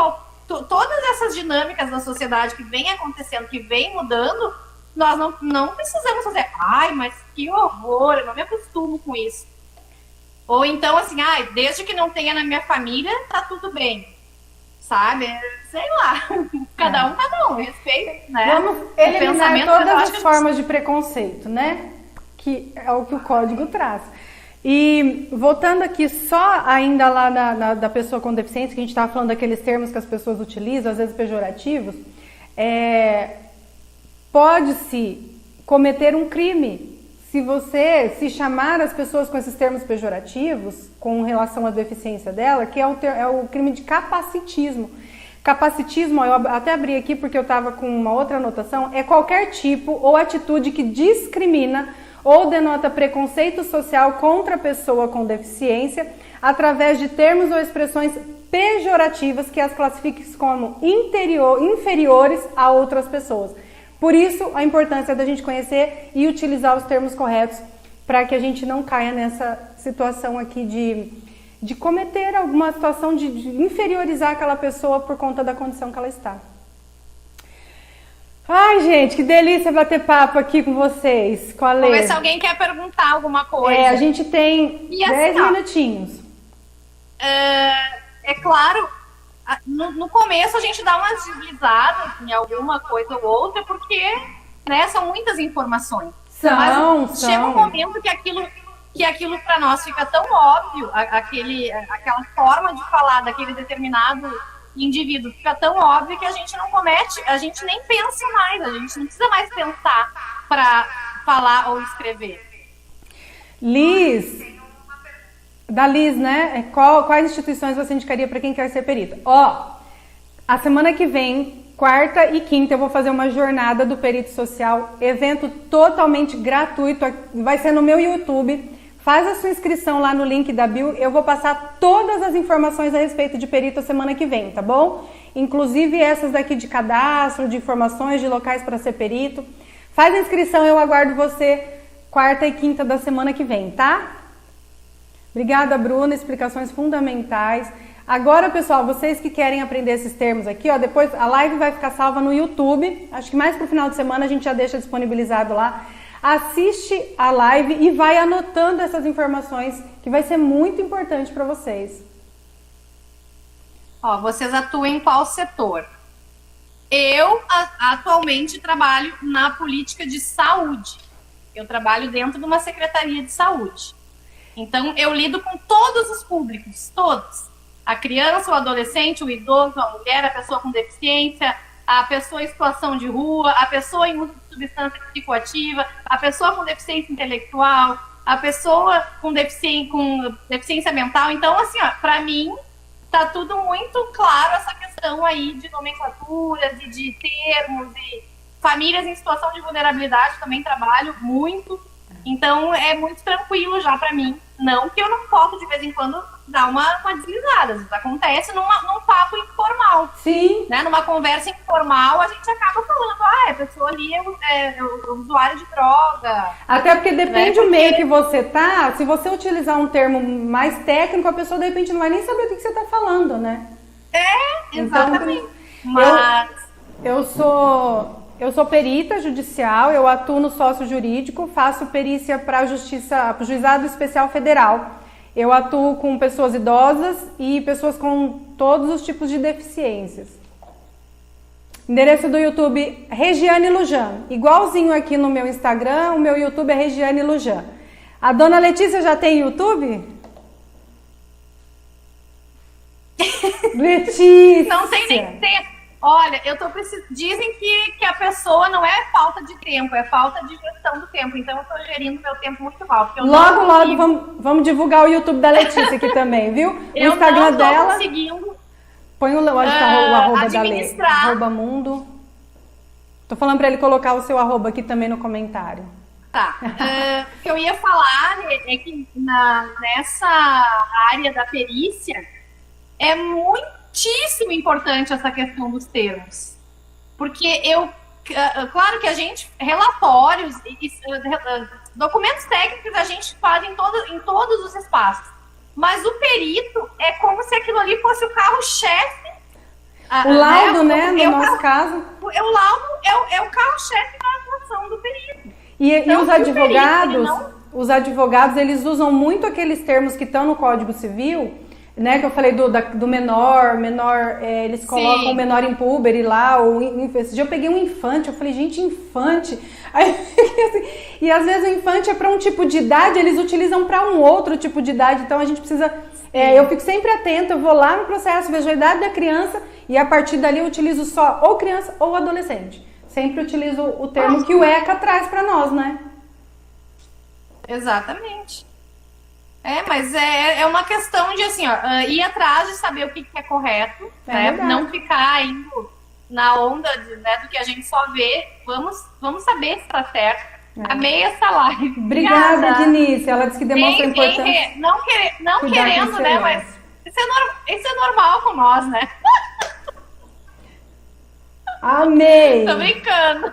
todas essas dinâmicas da sociedade que vem acontecendo, que vem mudando, nós não precisamos fazer, mas que horror, eu não me acostumo com isso. Ou então, assim, desde que não tenha na minha família, tá tudo bem. Sabe? Sei lá. Cada um. Respeito, né? Vamos eliminar todas as formas de preconceito, né? Que é o que o código traz. E voltando aqui só ainda lá da pessoa com deficiência, que a gente estava falando daqueles termos que as pessoas utilizam, às vezes pejorativos, pode-se cometer um crime se você se chamar as pessoas com esses termos pejorativos com relação à deficiência dela, que é o crime de capacitismo. Capacitismo, eu até abri aqui porque eu estava com uma outra anotação, é qualquer tipo ou atitude que discrimina ou denota preconceito social contra a pessoa com deficiência através de termos ou expressões pejorativas que as classifiquem como inferiores a outras pessoas. Por isso, a importância da gente conhecer e utilizar os termos corretos para que a gente não caia nessa situação aqui de cometer alguma situação de inferiorizar aquela pessoa por conta da condição que ela está. Ai, gente, que delícia bater papo aqui com vocês, com a Lê. Vamos ver se alguém quer perguntar alguma coisa. A gente tem 10 minutinhos. É claro... No começo a gente dá umas deslizadas em alguma coisa ou outra, porque são muitas informações. Mas chega um momento que aquilo para nós fica tão óbvio, aquela forma de falar daquele determinado indivíduo fica tão óbvio que a gente não comete, a gente nem pensa mais, a gente não precisa mais pensar para falar ou escrever. Liz... Da Liz, né? Quais instituições você indicaria para quem quer ser perito? A semana que vem, quarta e quinta, eu vou fazer uma jornada do perito social, evento totalmente gratuito, vai ser no meu YouTube. Faz a sua inscrição lá no link da bio, eu vou passar todas as informações a respeito de perito a semana que vem, tá bom? Inclusive essas daqui de cadastro, de informações de locais para ser perito. Faz a inscrição, eu aguardo você quarta e quinta da semana que vem, tá? Obrigada, Bruna, explicações fundamentais. Agora, pessoal, vocês que querem aprender esses termos aqui, ó, depois a live vai ficar salva no YouTube. Acho que mais pro final de semana a gente já deixa disponibilizado lá. Assiste a live e vai anotando essas informações, que vai ser muito importante para vocês. Ó, vocês atuam em qual setor? Eu atualmente trabalho na política de saúde. Eu trabalho dentro de uma secretaria de saúde. Então, eu lido com todos os públicos, todos. A criança, o adolescente, o idoso, a mulher, a pessoa com deficiência, a pessoa em situação de rua, a pessoa em uso de substância psicoativa, a pessoa com deficiência intelectual, a pessoa com deficiência mental. Então, assim, ó, para mim, tá tudo muito claro essa questão aí de nomenclaturas e de termos e famílias em situação de vulnerabilidade também trabalho muito. Então, é muito tranquilo já para mim. Não que eu não possa, de vez em quando, dar uma deslizada. Isso acontece num papo informal. Sim. Né? Numa conversa informal, a gente acaba falando, a pessoa ali é usuário de droga. Até porque depende do meio que você tá. Se você utilizar um termo mais técnico, a pessoa, de repente, não vai nem saber do que você tá falando, né? Exatamente. Então, mas... Eu sou perita judicial, eu atuo no sócio jurídico, faço perícia para a Justiça, para o Juizado Especial Federal. Eu atuo com pessoas idosas e pessoas com todos os tipos de deficiências. Endereço do YouTube, Regiane Lujan. Igualzinho aqui no meu Instagram, o meu YouTube é Regiane Lujan. A dona Letícia já tem YouTube? Letícia! Não tem nem tempo. Olha, eu tô precisando. Dizem que a pessoa não é falta de tempo, é falta de gestão do tempo. Então eu tô gerindo meu tempo muito mal. Porque eu logo, vamos divulgar o YouTube da Letícia aqui também, viu? O Instagram dela. Conseguindo. Põe o arroba da Lê. Arroba mundo. Tô falando pra ele colocar o seu arroba aqui também no comentário. Tá. O que eu ia falar é que nessa área da perícia é muitíssimo importante essa questão dos termos. Porque claro que a gente, relatórios, documentos técnicos a gente faz em todos os espaços. Mas o perito é como se aquilo ali fosse o carro-chefe. O laudo, né? No nosso caso. O laudo é o carro-chefe da atuação do perito. E os advogados, os advogados, eles usam muito aqueles termos que estão no Código Civil, né, que eu falei do menor, eles colocam o menor impúbere lá, esse dia eu peguei um infante, eu falei, gente, infante, aí, assim, e às vezes o infante é para um tipo de idade, eles utilizam para um outro tipo de idade, então a gente precisa, eu fico sempre atenta, eu vou lá no processo, vejo a idade da criança, e a partir dali eu utilizo só ou criança ou adolescente, sempre utilizo o termo que o ECA traz para nós, né? Exatamente. Mas é uma questão de, assim, ó, ir atrás de saber o que é correto, né? Não ficar indo na onda do que a gente só vê. Vamos saber se tá certo. Amei essa live. Obrigada, Denise. Ela disse que demonstra a importância. Não querendo, né? Mas isso é normal com nós, né? Amei. Tô brincando.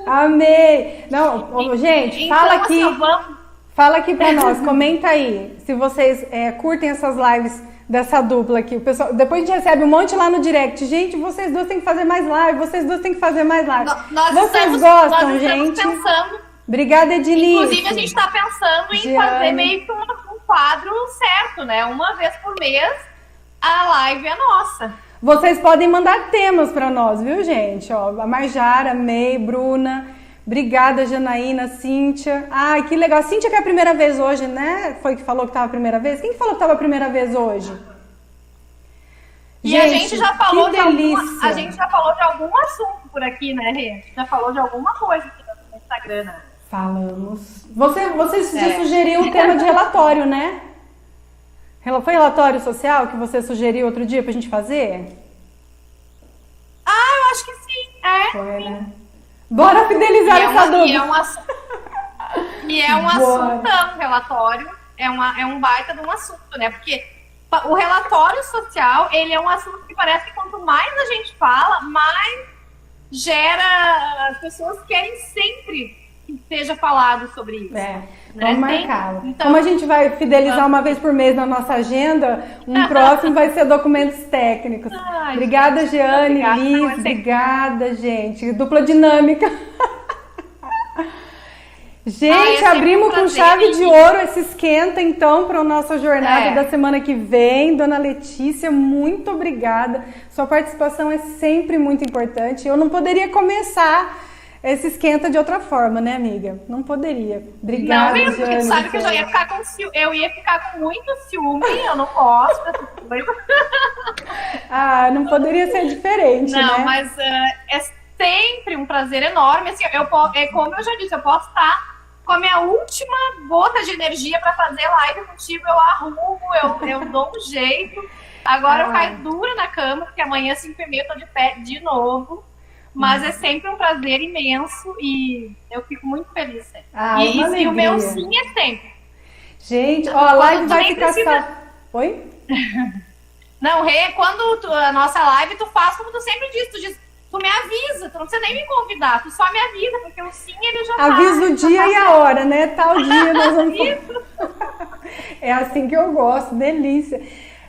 Amei. Não, gente, então, fala aqui. Assim, Fala aqui pra nós, comenta aí se vocês curtem essas lives dessa dupla aqui. O pessoal, depois a gente recebe um monte lá no direct. Gente, vocês duas têm que fazer mais live, vocês duas têm que fazer mais live. Vocês gostam, gente? Pensando, obrigada, Edilice. Inclusive, a gente tá pensando em fazer meio que um quadro certo, né? Uma vez por mês, a live é nossa. Vocês podem mandar temas pra nós, viu, gente? Ó, a Marjara, May, Bruna... Obrigada, Janaína, Cíntia. Ai, que legal. A Cíntia que é a primeira vez hoje, né? Foi que falou que estava a primeira vez? Quem que falou que estava a primeira vez hoje? E gente, a gente já falou de algum assunto por aqui, né, Rê? Já falou de alguma coisa aqui no Instagram, né? Falamos. Você sugeriu o tema de relatório, né? Foi relatório social que você sugeriu outro dia pra gente fazer? Eu acho que sim. Foi, né? Bora fidelizar essa dúvida. E é um assuntão, relatório. É um baita de um assunto, né? Porque o relatório social, ele é um assunto que parece que quanto mais a gente fala, mais gera... As pessoas querem sempre que seja falado sobre isso. Vamos marcar. Então, como a gente vai fidelizar uma vez por mês na nossa agenda, um próximo vai ser documentos técnicos. Obrigada, Jeane, Liz, obrigada, gente. Dupla dinâmica. Gente, abrimos com chave de ouro esse esquenta, então, para a nossa jornada da semana que vem. Dona Letícia, muito obrigada. Sua participação é sempre muito importante. Eu não poderia começar esse esquenta de outra forma, né, amiga? Não poderia. Obrigada, não, mesmo, porque tu sabe que eu já ia ficar com eu ia ficar com muito ciúme, eu não gosto dessas coisas. Não poderia ser diferente, né? Não, mas é sempre um prazer enorme. Assim, como eu já disse, eu posso estar com a minha última gota de energia para fazer live contigo, eu arrumo, eu dou um jeito. Agora eu caio dura na cama, porque amanhã, 5h30, eu tô de pé de novo. Mas é sempre um prazer imenso e eu fico muito feliz. E o meu sim é sempre. Gente, ó, a live vai ficar salva. Oi? Não, quando a nossa live, tu faz como tu sempre diz, tu me avisa, tu não precisa nem me convidar, tu só me avisa, porque o sim ele já avisa o dia e a hora, né? Tal dia nós vamos... É assim que eu gosto, delícia.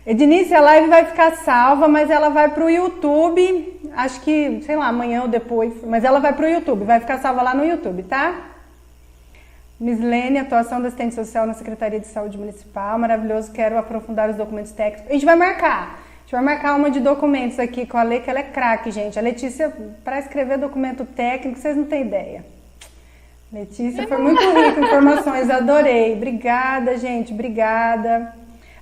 Ednice, a live vai ficar salva, mas ela vai pro YouTube, acho que, sei lá, amanhã ou depois, mas ela vai pro YouTube, vai ficar salva lá no YouTube, tá? Mislene, atuação da assistente social na Secretaria de Saúde Municipal, maravilhoso, quero aprofundar os documentos técnicos. A gente vai marcar uma de documentos aqui com a Lê, que ela é craque, gente. A Letícia, para escrever documento técnico, vocês não têm ideia. Letícia, foi muito rica em informações, adorei. Obrigada, gente, obrigada.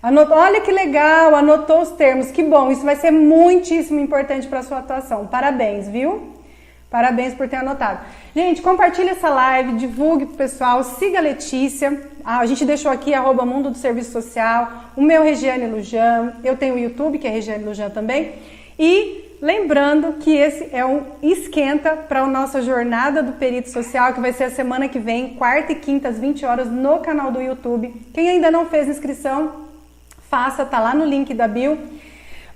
Olha que legal, anotou os termos, que bom, isso vai ser muitíssimo importante para a sua atuação. Parabéns, viu? Parabéns por ter anotado. Gente, compartilha essa live, divulgue pro pessoal, siga a Letícia. A gente deixou aqui @Mundo do Serviço Social, o meu Regiane Lujan, eu tenho o YouTube, que é Regiane Lujan também. E lembrando que esse é um esquenta para a nossa jornada do Perito Social, que vai ser a semana que vem, quarta e quinta, às 20 horas, no canal do YouTube. Quem ainda não fez inscrição, faça, tá lá no link da bio.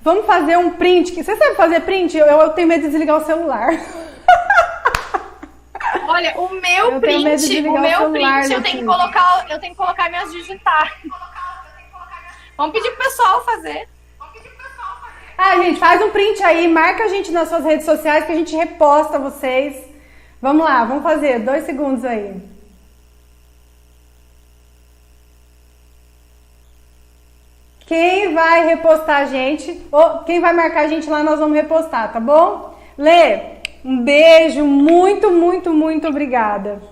Vamos fazer um print. Você sabe fazer print? Eu tenho medo de desligar o celular. Olha, o meu print, eu tenho que colocar minhas digitais. Vamos pedir pro pessoal fazer. Gente, faz um print aí, marca a gente nas suas redes sociais que a gente reposta vocês. Vamos lá, vamos fazer 2 segundos aí. Quem vai repostar a gente, ou quem vai marcar a gente lá, nós vamos repostar, tá bom? Lê, um beijo, muito, muito, muito obrigada.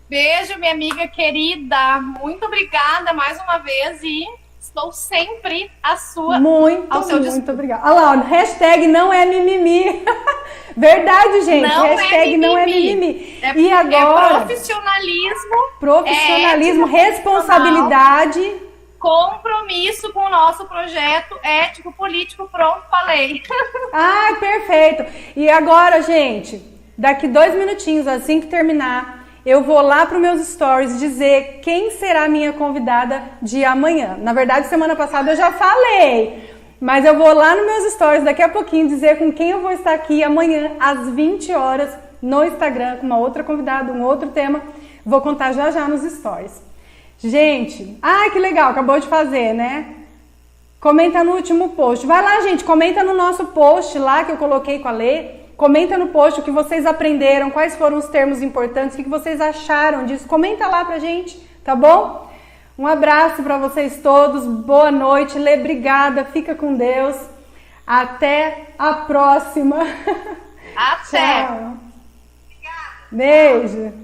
Beijo, minha amiga querida. Muito obrigada mais uma vez e estou sempre ao seu dispor. Muito obrigada. Olha lá, ó, hashtag não é mimimi. Verdade, gente. Não hashtag não é mimimi. E agora? Profissionalismo, responsabilidade. Compromisso com o nosso projeto ético político, pronto, falei. Perfeito. E agora, gente, daqui 2 minutinhos, assim que terminar, eu vou lá para os meus stories dizer quem será a minha convidada de amanhã. Na verdade, semana passada eu já falei, mas eu vou lá nos meus stories daqui a pouquinho dizer com quem eu vou estar aqui amanhã às 20 horas no Instagram com uma outra convidada, um outro tema. Vou contar já já nos stories. Gente, que legal, acabou de fazer, né? Comenta no último post. Vai lá, gente, comenta no nosso post lá que eu coloquei com a Lê. Comenta no post o que vocês aprenderam, quais foram os termos importantes, o que vocês acharam disso. Comenta lá pra gente, tá bom? Um abraço pra vocês todos, boa noite. Lê, obrigada, fica com Deus. Até a próxima. Até. Tchau. Beijo.